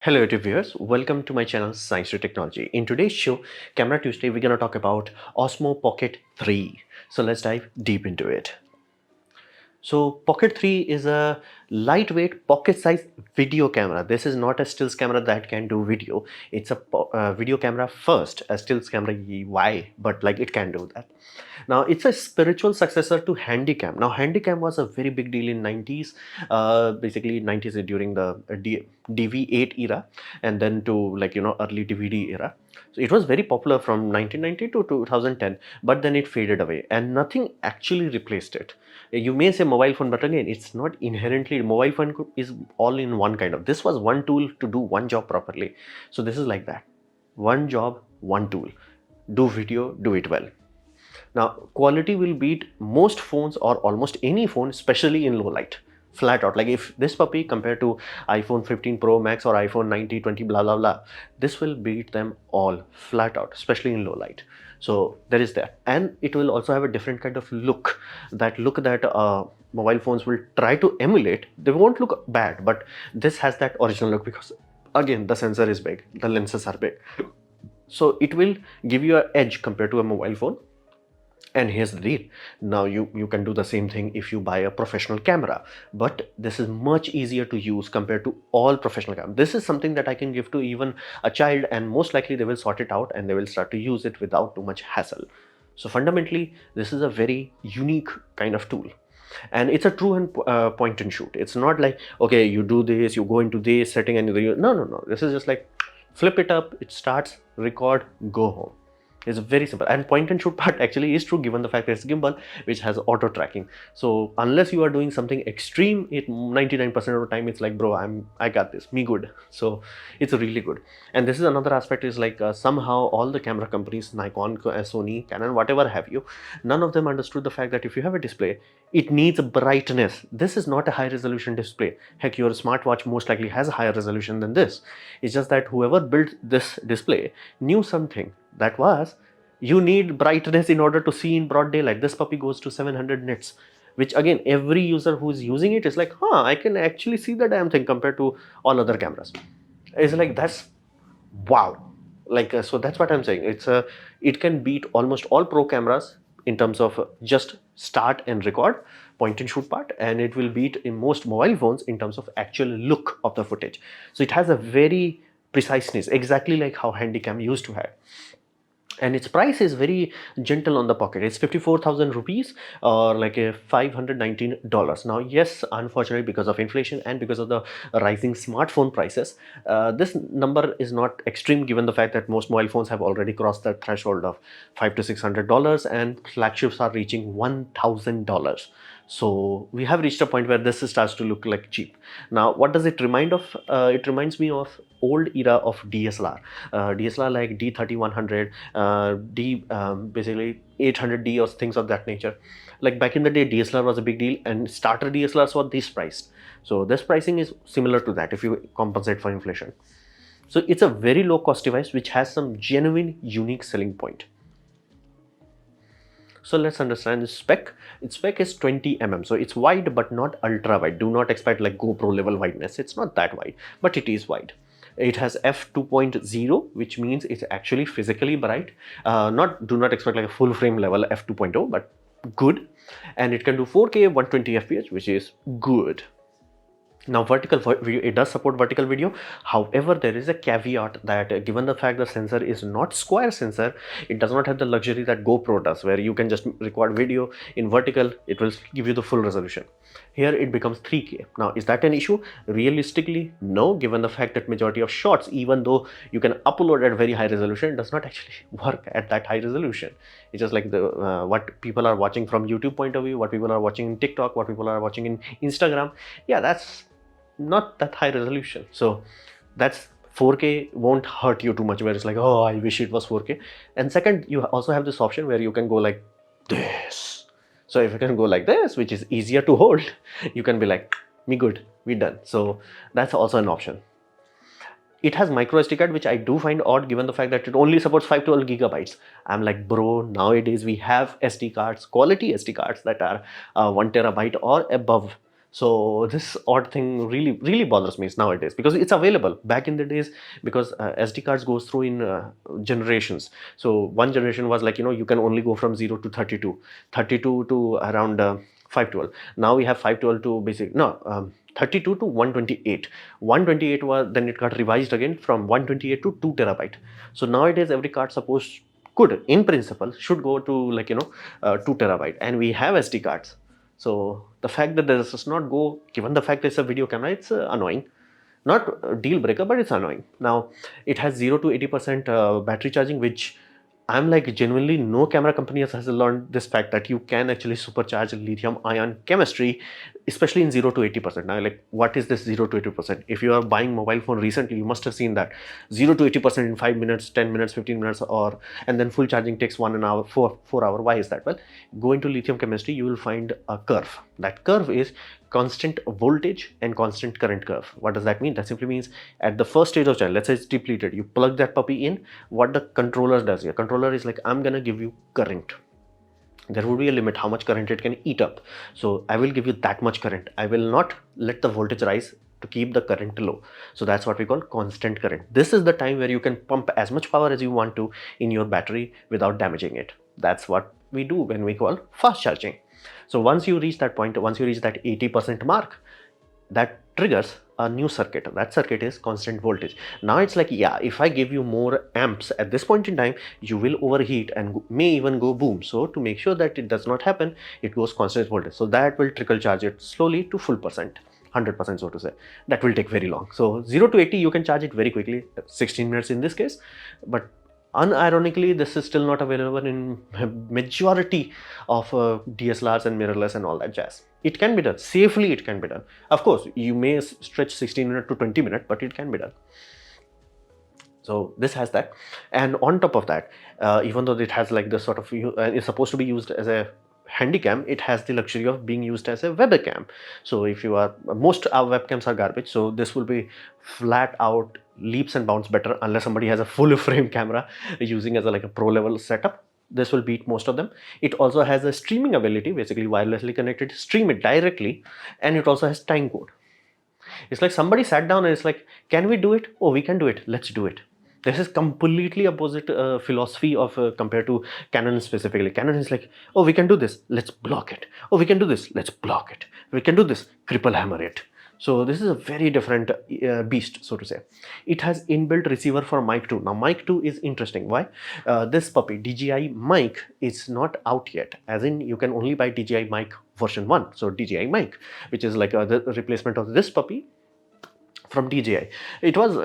Hello YouTube viewers, welcome to my channel Science to Technology. In today's show, Camera Tuesday, we're going to talk about Osmo Pocket 3. So let's dive deep into it. So Pocket 3 is a lightweight pocket-sized video camera. This is not a stills camera that can do video. It's a video camera first, a stills camera, why? But like it can do that. Now it's a spiritual successor to Handycam. Now Handycam was a very big deal in 90s, basically 90s during the DV8 era, and then to early DVD era. So it was very popular from 1990 to 2010, but then it faded away and nothing actually replaced it. You may say mobile phone, but again, it's not inherently mobile phone is all in one kind of. This was one tool to do one job properly. So this is like that. One job, one tool. Do video, do it well. Now, quality will beat most phones or almost any phone, especially in low light. Flat out. Like if this puppy compared to iPhone 15 Pro Max or iPhone 90, 20, blah, blah, blah, this will beat them all flat out, especially in low light. So there is that. And it will also have a different kind of look. That look that mobile phones will try to emulate. They won't look bad, but this has that original look because again, the sensor is big, the lenses are big. So it will give you an edge compared to a mobile phone. And here's the deal. Now you can do the same thing if you buy a professional camera, but this is much easier to use compared to all professional cameras. This is something that I can give to even a child, and most likely they will sort it out and they will start to use it without too much hassle. So fundamentally, this is a very unique kind of tool. And it's a true and point and shoot. It's not like, okay, you do this, you go into this setting and no. This is just like flip it up, it starts, record, go home. It's very simple, and point and shoot part actually is true given the fact that it's gimbal which has auto tracking. So unless you are doing something extreme, it 99% of the time it's like, bro, I got this, me good. So it's really good. And this is another aspect is like somehow all the camera companies, Nikon, Sony, Canon, whatever have you, none of them understood the fact that if you have a display, it needs brightness. This is not a high resolution display. Heck, your smartwatch most likely has a higher resolution than this. It's just that whoever built this display knew something. That was, you need brightness in order to see in broad daylight. This puppy goes to 700 nits, which again, every user who's using it is like, I can actually see the damn thing compared to all other cameras. It's like, that's wow. Like, so that's what I'm saying. It can beat almost all pro cameras in terms of just start and record, point and shoot part, and it will beat in most mobile phones in terms of actual look of the footage. So it has a very preciseness, exactly like how Handycam used to have. And its price is very gentle on the pocket. It's 54,000 rupees or like a $519. Now, yes, unfortunately, because of inflation and because of the rising smartphone prices, this number is not extreme given the fact that most mobile phones have already crossed that threshold of $500 to $600 and flagships are reaching $1,000. So we have reached a point where this starts to look like cheap. Now, what does it remind of? It reminds me of old era of DSLR. DSLR like D3100, basically 800D or things of that nature. Like back in the day, DSLR was a big deal and starter DSLRs were this priced. So this pricing is similar to that if you compensate for inflation. So it's a very low cost device which has some genuine unique selling point. So let's understand the spec. Its spec is 20 mm. So it's wide but not ultra wide. Do not expect like GoPro level wideness. It's not that wide, but it is wide. It has f2.0, which means it's actually physically bright. Do not expect like a full frame level f2.0, but good. And it can do 4K 120 fps, which is good. Now, vertical video, it does support vertical video. However, there is a caveat that given the fact the sensor is not square sensor, it does not have the luxury that GoPro does, where you can just record video in vertical, it will give you the full resolution. Here it becomes 3K. Now, is that an issue? Realistically, no, given the fact that majority of shots, even though you can upload at very high resolution, it does not actually work at that high resolution. It's just like the what people are watching from YouTube point of view, what people are watching in TikTok, what people are watching in Instagram. Yeah, that's not that high resolution. So that's 4K won't hurt you too much where it's like, oh, I wish it was 4K. And second, you also have this option where you can go like this. So if you can go like this, which is easier to hold, you can be like, me good, we done. So that's also an option. It has micro SD card, which I do find odd given the fact that it only supports 512 gigabytes. I'm like, bro, nowadays we have SD cards, quality SD cards that are 1 terabyte or above. So this odd thing really bothers me nowadays, because it's available. Back in the days, because SD cards goes through in generations. So one generation was like, you can only go from 0 to 32, 32 to around 512. Now we have 512 to basic, no, 32 to 128. 128 was, then it got revised again from 128 to 2 terabyte. So nowadays every card supposed could, in principle, should go to like 2 terabyte, and we have SD cards. So the fact that this does not go, given the fact it's a video camera, it's annoying. Not a deal breaker, but it's annoying. Now, it has 0 to 80% battery charging, which I'm like, genuinely no camera company has learned this fact that you can actually supercharge lithium ion chemistry, especially in 0 to 80%. Now, like, what is this 0 to 80%? If you are buying mobile phone recently, you must have seen that 0 to 80% in 5 minutes, 10 minutes, 15 minutes, and then full charging takes 1 hour, 4 hour. Why is that? Well, go into lithium chemistry, you will find a curve. That curve is constant voltage and constant current curve. What does that mean? That simply means at the first stage of charge, let's say it's depleted, you plug that puppy in. What the controller does here, controller is like, I'm gonna give you current. There would be a limit how much current it can eat up. So I will give you that much current. I will not let the voltage rise to keep the current low. So that's what we call constant current. This is the time where you can pump as much power as you want to in your battery without damaging it. That's what we do when we call fast charging. So once you reach that point, once you reach that 80% mark, that triggers a new circuit. That circuit is constant voltage. Now it's like, yeah, if I give you more amps at this point in time, you will overheat and may even go boom. So to make sure that it does not happen, it goes constant voltage. So that will trickle charge it slowly to full percent. 100%, so to say. That will take very long. So 0 to 80 you can charge it very quickly, 16 minutes in this case. But unironically, this is still not available in majority of DSLRs and mirrorless and all that jazz. It can be done safely. It can be done. Of course, you may stretch 16 minutes to 20 minutes, but it can be done. So this has that, and on top of that, even though it has like this sort of, it's supposed to be used as a handycam, it has the luxury of being used as a webcam. So if you are, most our webcams are garbage, so this will be flat out leaps and bounds better, unless somebody has a full frame camera using as a like a pro level setup. This will beat most of them. It also has a streaming ability, basically wirelessly connected, stream it directly, and it also has time code. It's like somebody sat down and it's like, can we do it? Oh, we can do it. Let's do it. This is completely opposite philosophy of compared to Canon specifically. Canon is like, oh, we can do this, let's block it. Oh, we can do this, let's block it. We can do this, cripple hammer it. So this is a very different beast, so to say. It has inbuilt receiver for mic 2. Now mic 2 is interesting. Why? This puppy, DJI mic, is not out yet. As in, you can only buy DJI mic version 1. So DJI mic, which is like the replacement of this puppy from DJI. It was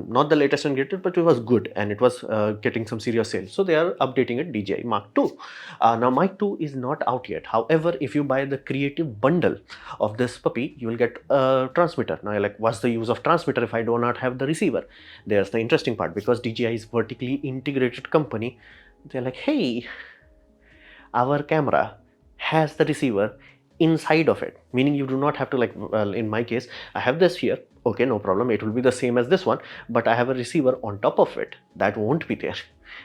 not the latest and greatest, but it was good, and it was getting some serious sales. So they are updating it DJI Mark 2. Now Mark 2 is not out yet. However, if you buy the creative bundle of this puppy, you will get a transmitter. Now you're like, what's the use of transmitter if I do not have the receiver? There's the interesting part, because DJI is vertically integrated company. They're like, hey, our camera has the receiver inside of it, meaning you do not have to, like, well, in my case, I have this here. Okay, no problem, it will be the same as this one, but I have a receiver on top of it that won't be there.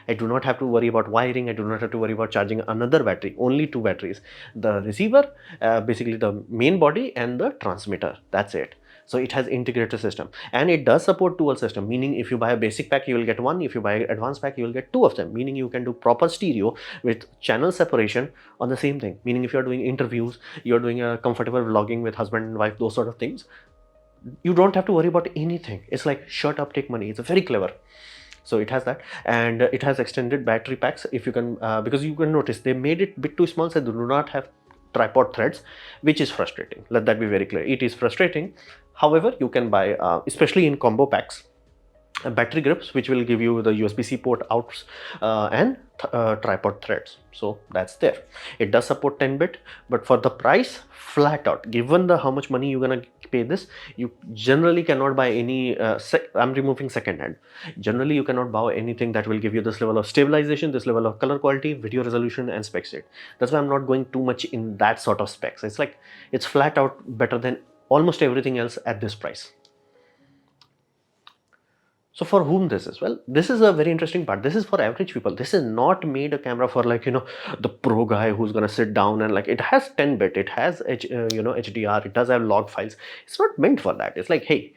I do not have to worry about wiring. I do not have to worry about charging another battery. Only 2 batteries, the receiver, basically the main body, and the transmitter. That's it. So it has integrated system, and it does support dual system, meaning if you buy a basic pack, you will get 1. If you buy advanced pack, you will get 2 of them, meaning you can do proper stereo with channel separation on the same thing. Meaning if you're doing interviews, you're doing a comfortable vlogging with husband and wife, those sort of things, you don't have to worry about anything. It's like shut up, take money. It's very clever. So it has that, and it has extended battery packs. If you can, because you can notice they made it a bit too small, so they do not have tripod threads, which is frustrating. Let that be very clear. It is frustrating. However, you can buy, especially in combo packs, battery grips, which will give you the USB-C port outs and tripod threads. So that's there. It does support 10-bit, but for the price, flat out, given the how much money you're gonna pay this, you generally cannot buy any I'm removing second hand. Generally you cannot buy anything that will give you this level of stabilization, this level of color quality, video resolution, and spec sheet. That's why I'm not going too much in that sort of specs. It's like, it's flat out better than almost everything else at this price. So for whom this is? Well, this is a very interesting part. This is for average people. This is not made a camera for like, the pro guy who's gonna sit down and like, it has 10-bit, it has HDR, it does have log files. It's not meant for that. It's like, hey,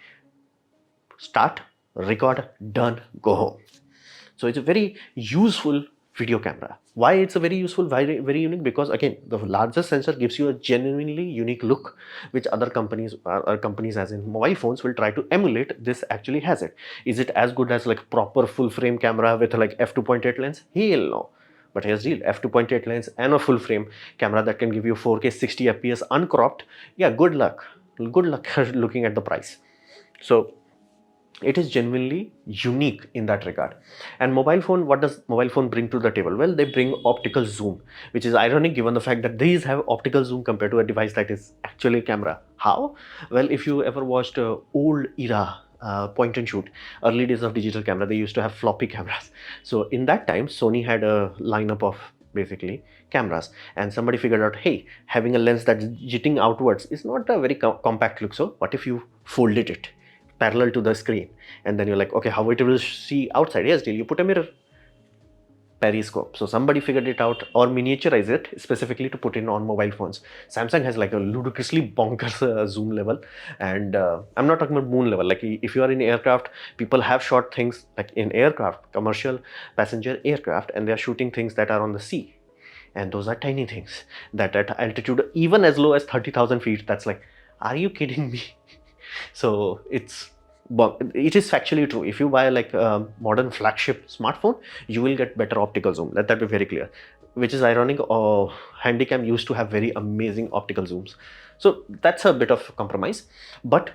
start, record, done, go home. So it's a very useful video camera. Why it's a very useful, very, very unique? Because again, the largest sensor gives you a genuinely unique look, which other companies or companies as in mobile phones will try to emulate. This actually has it. Is it as good as like proper full frame camera with like f2.8 lens? Hell no. But here's the deal, f2.8 lens and a full frame camera that can give you 4K 60 FPS uncropped. Yeah, good luck. Good luck looking at the price. So it is genuinely unique in that regard. And mobile phone, what does mobile phone bring to the table? Well, they bring optical zoom, which is ironic given the fact that these have optical zoom compared to a device that is actually a camera. How? Well, if you ever watched old era point and shoot, early days of digital camera, they used to have floppy cameras. So in that time, Sony had a lineup of basically cameras, and somebody figured out, hey, having a lens that's jutting outwards is not a very compact look. So what if you folded it parallel to the screen, and then you're like, okay, how it will see outside? Yes, deal, you put a mirror, periscope. So somebody figured it out, or miniaturize it specifically to put in on mobile phones. Samsung has like a ludicrously bonkers zoom level, and I'm not talking about moon level. Like if you are in aircraft, people have shot things like in aircraft, commercial passenger aircraft, and they are shooting things that are on the sea, and those are tiny things that at altitude even as low as 30,000 feet, that's like, are you kidding me? So it is factually true. If you buy like a modern flagship smartphone, you will get better optical zoom. Let that be very clear. Which is ironic. Handycam used to have very amazing optical zooms. So that's a bit of compromise. But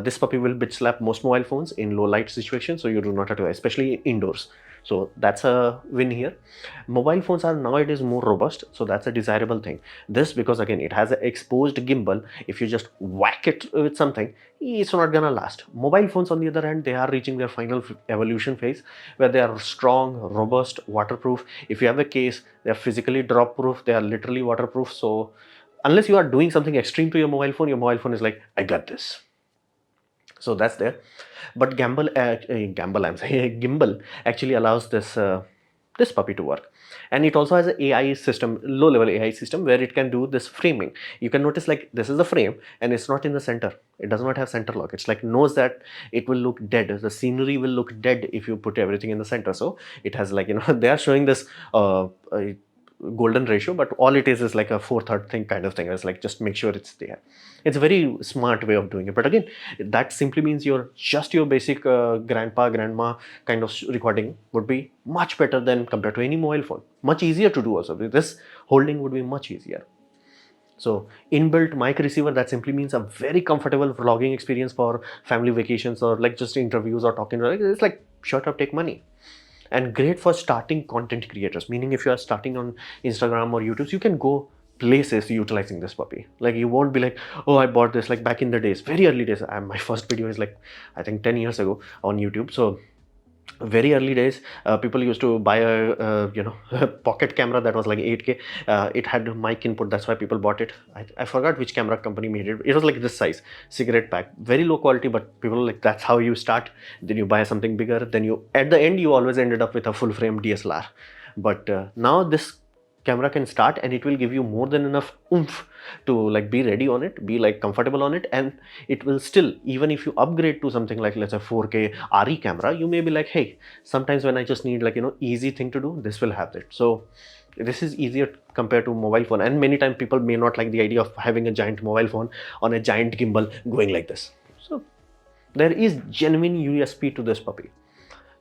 this puppy will bitch slap most mobile phones in low light situations. So you do not have to, especially indoors. So that's a win here. Mobile phones are nowadays more robust, so that's a desirable thing. This because again, it has an exposed gimbal. If you just whack it with something, it's not gonna last. Mobile phones on the other hand, they are reaching their final evolution phase where they are strong, robust, waterproof. If you have a case, they are physically drop proof, they are literally waterproof. So unless you are doing something extreme to your mobile phone is like, I got this. So that's there. But gimbal actually allows this puppy to work, and it also has an AI system, low-level AI system, where it can do this framing. You can notice like this is the frame, and it's not in the center. It does not have center lock. It's like knows that it will look dead. The scenery will look dead if you put everything in the center. So it has like they are showing this golden ratio, but all it is like a 4/3 thing kind of thing. It's like just make sure it's there. It's a very smart way of doing it. But again, that simply means your basic grandma kind of recording would be much better than compared to any mobile phone. Much easier to do also. This holding would be much easier. So inbuilt mic receiver, that simply means a very comfortable vlogging experience for family vacations or like just interviews or talking. It's like shut up, take money. And great for starting content creators, meaning if you are starting on Instagram or YouTube, you can go places utilizing this puppy. Like you won't be like, oh, I bought this like back in the days, very early days. My first video is like, I think 10 years ago on YouTube. So very early days, people used to buy a pocket camera that was like 8K. It had mic input, that's why people bought it. I forgot which camera company made it. It was like this size, cigarette pack, very low quality, but people like, that's how you start. Then you buy something bigger, then you at the end you always ended up with a full frame DSLR. But now this camera can start, and it will give you more than enough oomph to like be ready on it, be like comfortable on it, and it will still, even if you upgrade to something like let's say 4K RE camera, you may be like, hey, sometimes when I just need like easy thing to do, this will have it. So this is easier compared to mobile phone, and many times people may not like the idea of having a giant mobile phone on a giant gimbal going like this. So there is genuine USP to this puppy.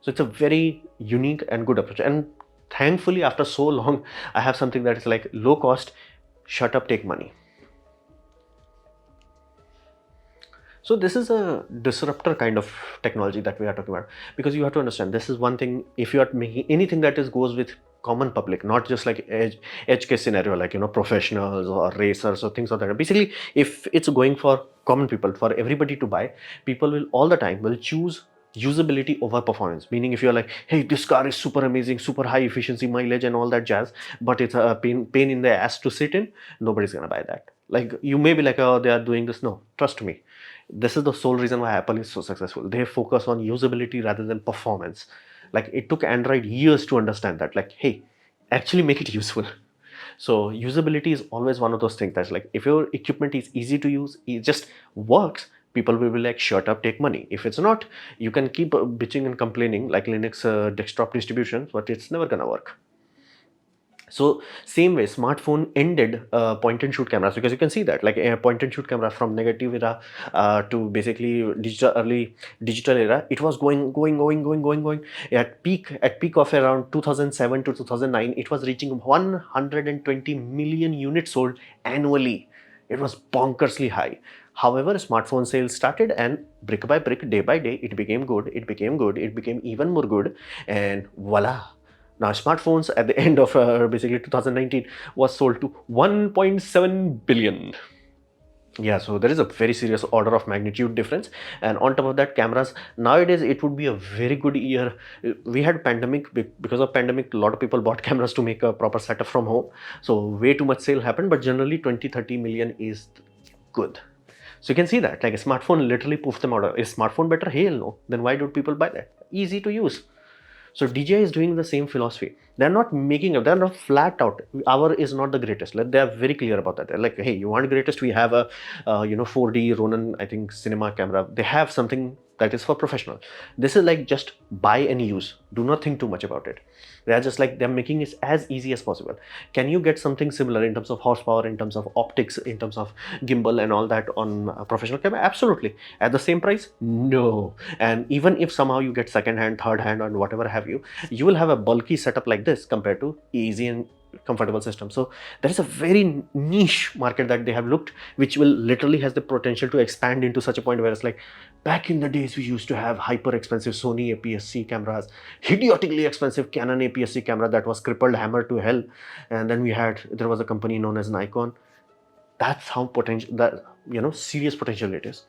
So it's a very unique and good approach. And thankfully, after so long, I have something that is like low cost, shut up, take money. So this is a disruptor kind of technology that we are talking about, because you have to understand, this is one thing. If you are making anything that goes with common public, not just like edge case scenario, like professionals or racers or things like that. Basically, if it's going for common people, for everybody to buy, people will all the time will choose usability over performance. Meaning if you're like, hey, this car is super amazing, super high efficiency, mileage and all that jazz, but it's a pain in the ass to sit in, nobody's gonna buy that. Like you may be like, oh, they are doing this. No, trust me, This is the sole reason why Apple is so successful. They focus on usability rather than performance. Like, it took Android years to understand that, like, hey, actually make it useful. So usability is always one of those things that's like, if your equipment is easy to use, it just works, people will be like, shut up, take money. If it's not, you can keep bitching and complaining like Linux desktop distributions, but it's never gonna work. So same way, smartphone ended point and shoot cameras, because you can see that like a point and shoot camera from negative era to basically early digital era, it was going at peak of around 2007 to 2009, it was reaching 120 million units sold annually. It was bonkersly high. However, smartphone sales started, and brick by brick, day by day, it became good, it became good, it became even more good, and voila. Now, smartphones at the end of basically 2019 was sold to 1.7 billion. Yeah, so there is a very serious order of magnitude difference. And on top of that, cameras, nowadays it would be a very good year. We had pandemic, because of pandemic, a lot of people bought cameras to make a proper setup from home. So way too much sale happened, but generally 20-30 million is good. So you can see that like a smartphone literally poofed them out. Is smartphone better? Hell no. Then why do people buy that? Easy to use. So DJI is doing the same philosophy. They're not making it. They're not flat out. Our is not the greatest. Like, they are very clear about that. They're like, hey, you want greatest? We have a 4D Ronin, I think, cinema camera. They have something that is for professional. This is like just buy and use. Do not think too much about it. They are just like, they're making it as easy as possible. Can you get something similar in terms of horsepower, in terms of optics, in terms of gimbal and all that on a professional camera? Absolutely. At the same price? No. And even if somehow you get second hand, third hand, and whatever have you, you will have a bulky setup like this compared to easy and comfortable system. So there is a very niche market that they have looked, which will literally has the potential to expand into such a point where it's like, back in the days we used to have hyper expensive Sony APS-C cameras, idiotically expensive Canon APS-C camera that was crippled hammer to hell, and then there was a company known as Nikon. That's how serious potential it is.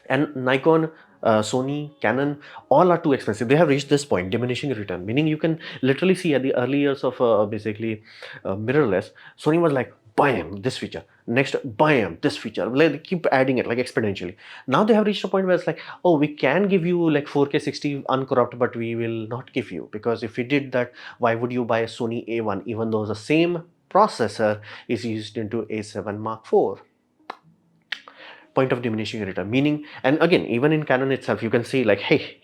And Nikon, Sony, Canon, all are too expensive. They have reached this point, diminishing return, meaning you can literally see at the early years of mirrorless, Sony was like, bam, this feature, next, bam, this feature. Like, they keep adding it like exponentially. Now they have reached a point where it's like, oh, we can give you like 4K 60 uncorrupt, but we will not give you, because if we did that, why would you buy a Sony A1 even though the same processor is used into A7 Mark IV? Point of diminishing return, meaning, and again, even in Canon itself, you can see like, hey,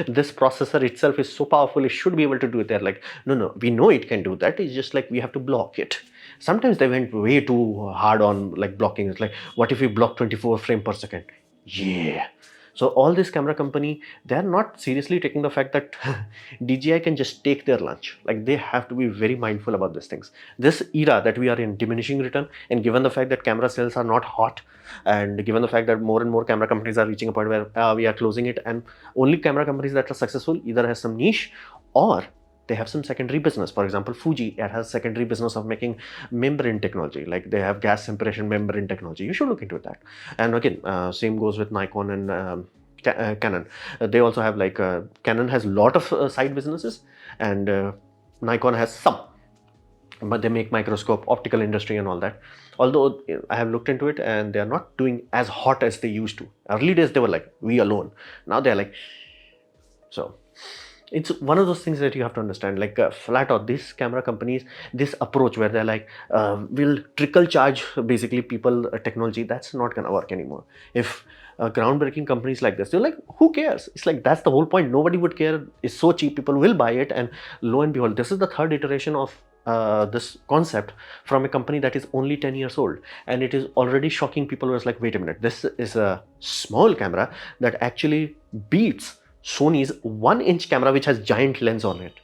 this processor itself is so powerful, it should be able to do it. They're like, no, we know it can do that, it's just like we have to block it. Sometimes they went way too hard on like blocking. It's like, what if we block 24 frames per second? Yeah. So all this camera company, they're not seriously taking the fact that DJI can just take their lunch. Like, they have to be very mindful about these things. This era that we are in, diminishing return, and given the fact that camera sales are not hot, and given the fact that more and more camera companies are reaching a point where we are closing it, and only camera companies that are successful either has some niche or they have some secondary business. For example, Fuji, it has secondary business of making membrane technology. Like, they have gas separation membrane technology. You should look into that. And again, same goes with Nikon and Canon. They also have like, Canon has a lot of side businesses, and Nikon has some. But they make microscope, optical industry and all that. Although I have looked into it, and they are not doing as hot as they used to. Early days, they were like, we alone. Now they're like, so it's one of those things that you have to understand, like flat out, these camera companies, this approach where they're like, we'll trickle charge basically people technology, that's not gonna work anymore. If groundbreaking companies like this, they're like, who cares? It's like, that's the whole point. Nobody would care. It's so cheap, people will buy it. And lo and behold, this is the third iteration of this concept from a company that is only 10 years old, and it is already shocking people. Who is like, wait a minute, this is a small camera that actually beats Sony's 1-inch camera, which has giant lens on it.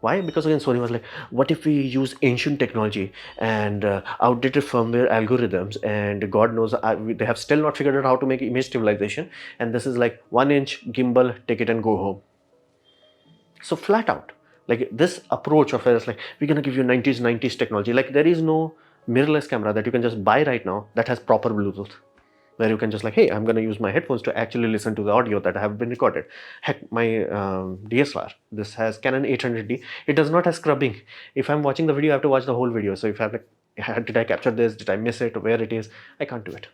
Why? Because again, Sony was like, what if we use ancient technology and outdated firmware algorithms, and God knows they have still not figured out how to make image stabilization, and this is like 1-inch gimbal, take it and go home. So flat out, like this approach of it is like, we're gonna give you 90s technology. Like, there is no mirrorless camera that you can just buy right now that has proper Bluetooth, where you can just like, hey, I'm going to use my headphones to actually listen to the audio that have been recorded. Heck, my DSLR, this has Canon 800D. It does not have scrubbing. If I'm watching the video, I have to watch the whole video. So if I'm like, did I capture this? Did I miss it? Where it is? I can't do it.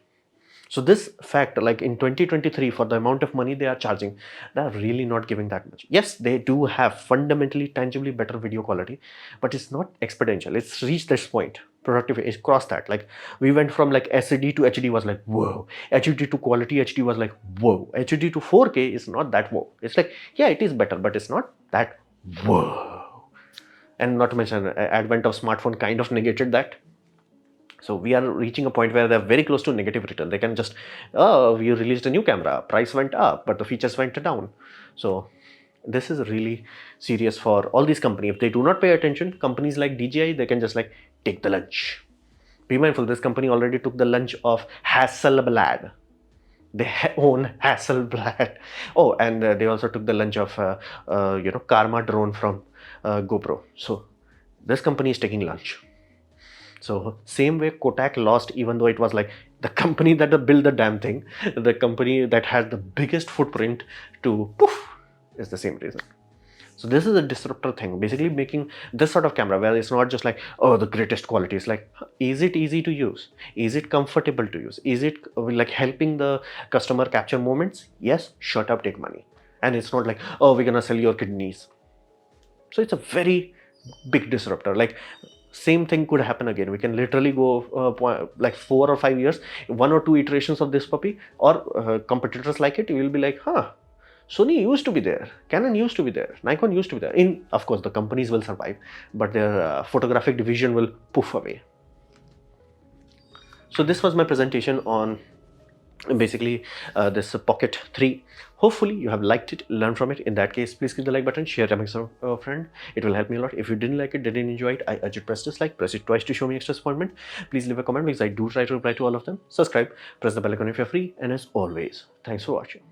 So this fact, like in 2023, for the amount of money they are charging, they are really not giving that much. Yes, they do have fundamentally, tangibly better video quality, but it's not exponential. It's reached this point. Productivity, it's crossed that. Like we went from like SD to HD was like whoa, HD to quality HD was like whoa, HD to 4K is not that whoa. It's like, yeah, it is better, but it's not that whoa. And not to mention advent of smartphone kind of negated that. So we are reaching a point where they're very close to negative return. They can just, oh, we released a new camera, price went up, but the features went down. So this is really serious for all these companies. If they do not pay attention, companies like DJI, they can just like take the lunch. Be mindful, this company already took the lunch of Hasselblad. They own Hasselblad. Oh, and they also took the lunch of, Karma drone from GoPro. So this company is taking lunch. So same way Kotak lost, even though it was like the company that built the damn thing, the company that had the biggest footprint to poof is the same reason. So this is a disruptor thing, basically making this sort of camera where it's not just like, oh, the greatest quality. It's like, is it easy to use? Is it comfortable to use? Is it like helping the customer capture moments? Yes, shut up, take money. And it's not like, oh, we're gonna sell your kidneys. So it's a very big disruptor. Like same thing could happen again. We can literally go like 4 or 5 years, 1 or 2 iterations of this puppy, or competitors like it, you will be like, huh, Sony used to be there, Canon used to be there, Nikon used to be there. Of course, the companies will survive, but their photographic division will poof away. So this was my presentation on basically this Pocket 3. Hopefully you have liked it, learned from it. In that case, please click the like button, share it amongst a friend. It will help me a lot. If you didn't like it, didn't enjoy it, I urge you to press dislike, press it twice to show me extra disappointment. Please leave a comment because I do try to reply to all of them. Subscribe, press the bell icon if you're free, and as always, thanks for watching.